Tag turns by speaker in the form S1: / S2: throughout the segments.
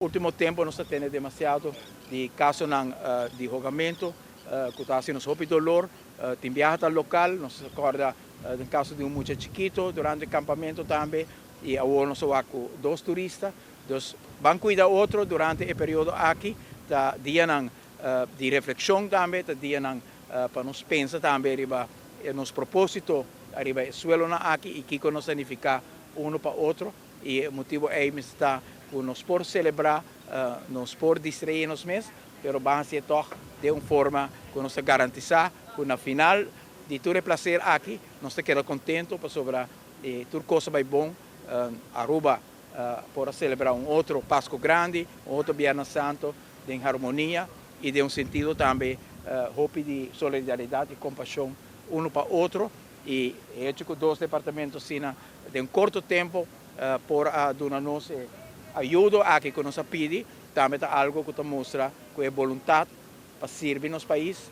S1: Último tempo nós temos demasiado de casos de rogamento, que está sendo sob dolor, tem viagem local, nós acorda do caso de muito chiquito durante o acampamento também, e agora nós vamos com 2 turistas, dus vão cuidar outro durante o período aqui, tá dia de reflexão também, tá dia para nós pensar também riba nos propósito arriba suelo aqui e que nós significa para outro, e o motivo é está por nós por celebrar, nós por distrair nos mesmos, mas vamos ser toch de uma forma que nós garantizar que na final de todo o prazer aqui, nós quedamos contentos para sobre tudo coisa vai bom, Aruba por celebrar outro Páscoa grande, outro Viernes Santo, de harmonia e de sentido também de solidariedade e compaixão para outro, e hecho que 2 departamentos de curto tempo por donar-nos ajuda aqui que nos pede, também é algo que mostra que é vontade para servir nos país,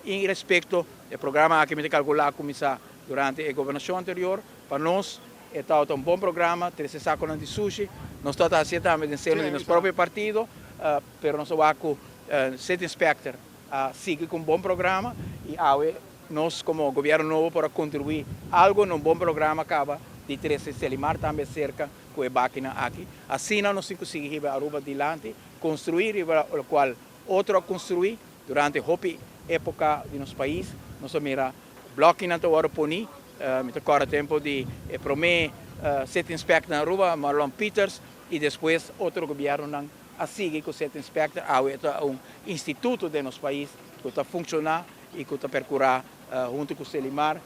S1: em respeito ao programa que me calcular começar durante a governação anterior, para nós é um bom programa, 13 sacos de sushi, nós estamos fazendo também em seno do nosso próprio partido, mas nós vamos City Inspector seguir com um bom programa e nós como governo novo para contribuir algo num bom programa acaba de 13 Selimar também cerca com a máquina aqui. Assim nós conseguimos Aruba adiante, construir o qual outro construir durante a época de nosso país. Nós mira bloco na tua poni, me agora tempo de prometer City Inspector na Aruba, Marlon Peters e depois outro governo a seguir com o City Inspector, um instituto de nosso país que está funcionar e que está percorrer junto com o Selimar,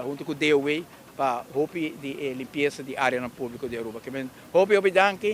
S1: junto com o DOE, para a limpeza de área pública de Aruba. Hope danke.